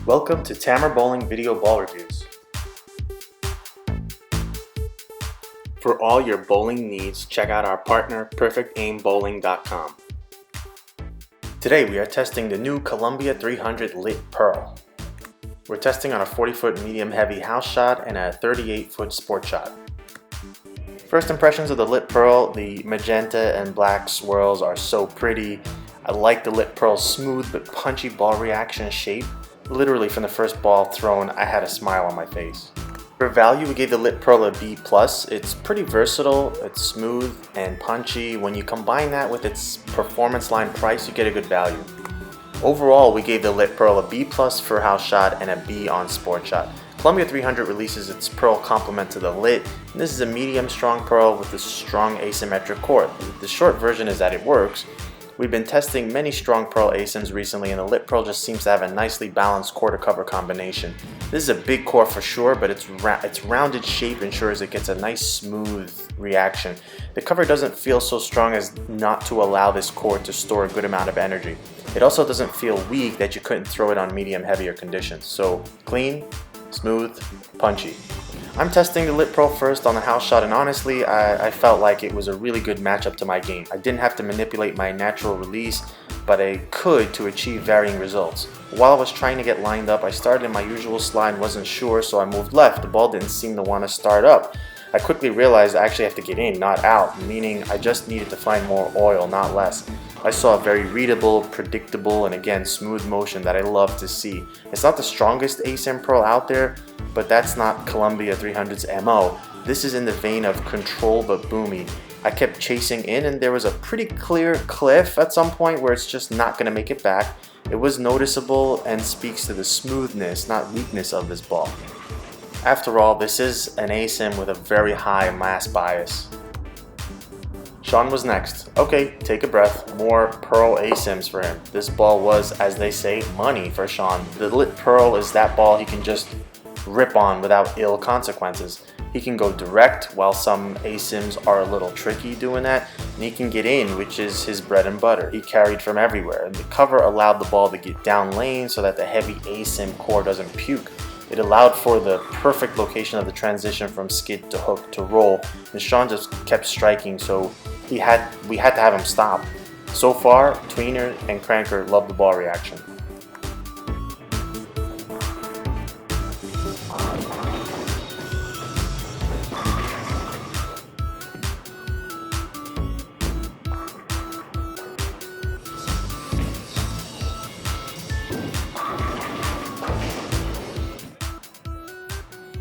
Welcome to Tamer Bowling Video Ball Reviews. For all your bowling needs, check out our partner, PerfectAimBowling.com. Today we are testing the new Columbia 300 Lit Pearl. We're testing on a 40-foot medium-heavy house shot and a 38-foot sport shot. First impressions of the Lit Pearl, the magenta and black swirls are so pretty. I like the Lit Pearl's smooth but punchy ball reaction shape. Literally from the first ball thrown, I had a smile on my face. For value, we gave the Lit Pearl a B+. It's pretty versatile, it's smooth and punchy. When you combine that with its performance line price, you get a good value. Overall, we gave the Lit Pearl a B+ for house shot and a B on sport shot. Columbia 300 releases its pearl complement to the Lit, and this is a medium strong pearl with a strong asymmetric core. The short version is that it works. We've been testing many strong pearl ASIMs recently, and the Lit Pearl just seems to have a nicely balanced core to cover combination. This is a big core for sure, but its rounded shape ensures it gets a nice smooth reaction. The cover doesn't feel so strong as not to allow this core to store a good amount of energy. It also doesn't feel weak that you couldn't throw it on medium heavier conditions. So clean, smooth, punchy. I'm testing the Lit Pearl first on the house shot, and honestly, I felt like it was a really good matchup to my game. I didn't have to manipulate my natural release, but I could to achieve varying results. While I was trying to get lined up, I started in my usual slide and wasn't sure, so I moved left. The ball didn't seem to want to start up. I quickly realized I actually have to get in, not out, meaning I just needed to find more oil, not less. I saw a very readable, predictable, and again, smooth motion that I love to see. It's not the strongest ASIM pearl out there, but that's not Columbia 300's MO. This is in the vein of control but boomy. I kept chasing in, and there was a pretty clear cliff at some point where it's just not going to make it back. It was noticeable and speaks to the smoothness, not weakness of this ball. After all, this is an ASIM with a very high mass bias. Shawn was next. Okay, take a breath. More pearl ASIMs for him. This ball was, as they say, money for Shawn. The Lit Pearl is that ball he can just rip on without ill consequences. He can go direct, while some ASIMs are a little tricky doing that, and he can get in, which is his bread and butter. He carried from everywhere, and the cover allowed the ball to get down lane so that the heavy ASIM core doesn't puke. It allowed for the perfect location of the transition from skid to hook to roll, and Shawn just kept striking, so we had to have him stop. So far, tweener and cranker love the ball reaction.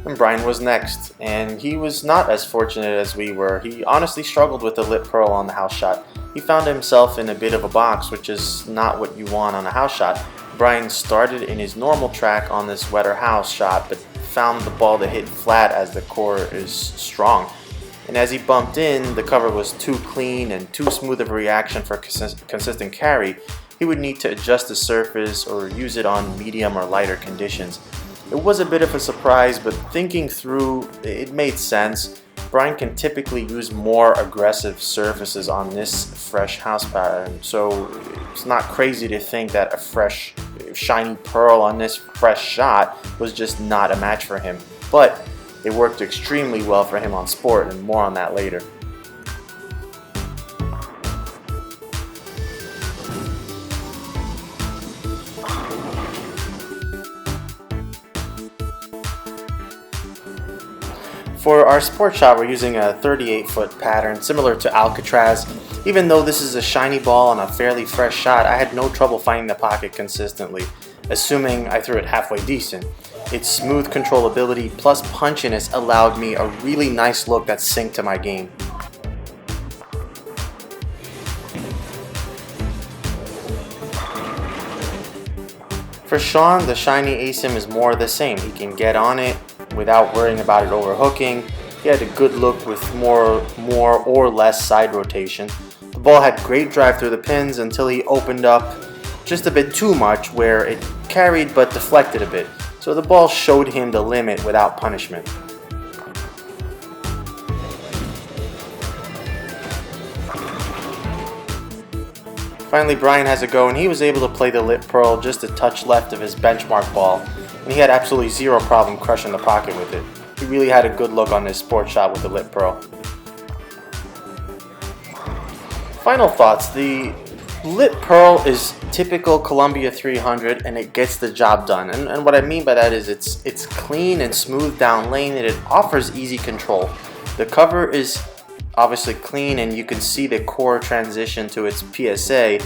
And Bryan was next, and he was not as fortunate as we were. He honestly struggled with the Lit Pearl on the house shot. He found himself in a bit of a box, which is not what you want on a house shot. Bryan started in his normal track on this wetter house shot, but found the ball to hit flat as the core is strong. And as he bumped in, the cover was too clean and too smooth of a reaction for consistent carry. He would need to adjust the surface or use it on medium or lighter conditions. It was a bit of a surprise, but thinking through, it made sense. Bryan can typically use more aggressive surfaces on this fresh house pattern, so it's not crazy to think that a fresh, shiny pearl on this fresh shot was just not a match for him. But it worked extremely well for him on sport, and more on that later. For our sport shot, we're using a 38-foot pattern similar to Alcatraz. Even though this is a shiny ball on a fairly fresh shot, I had no trouble finding the pocket consistently, assuming I threw it halfway decent. Its smooth controllability plus punchiness allowed me a really nice look that synced to my game. For Shawn, the shiny ASIM is more of the same. He can get on it without worrying about it overhooking. He had a good look with more or less side rotation. The ball had great drive through the pins until he opened up just a bit too much, where it carried but deflected a bit. So the ball showed him the limit without punishment. Finally, Bryan has a go, and he was able to play the lit pearl just a touch left of his benchmark ball, and he had absolutely zero problem crushing the pocket with it. He really had a good look on his sport shot with the lit pearl. Final thoughts. The lit pearl is typical Columbia 300, and it gets the job done. And what I mean by that is it's clean and smooth down lane, and it offers easy control. The cover is obviously clean, and you can see the core transition to its PSA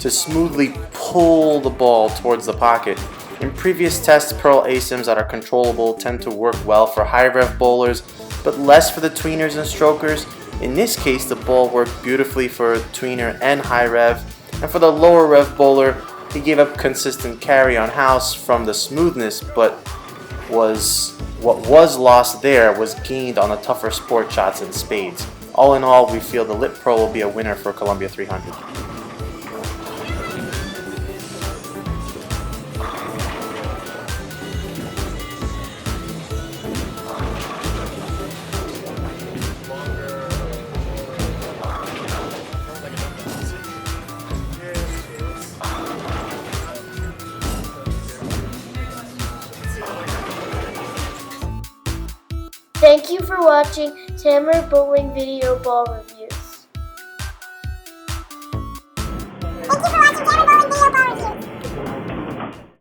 to smoothly pull the ball towards the pocket. In previous tests, pearl ASIMs that are controllable tend to work well for high rev bowlers, but less for the tweeners and strokers. In this case, the ball worked beautifully for tweener and high rev, and for the lower rev bowler, he gave up consistent carry on house from the smoothness, but what was lost there was gained on the tougher sport shots and spades. All in all, we feel the lit pearl will be a winner for Columbia 300. Thank you for watching Tamer Bowling Video Ball Reviews. Thank you for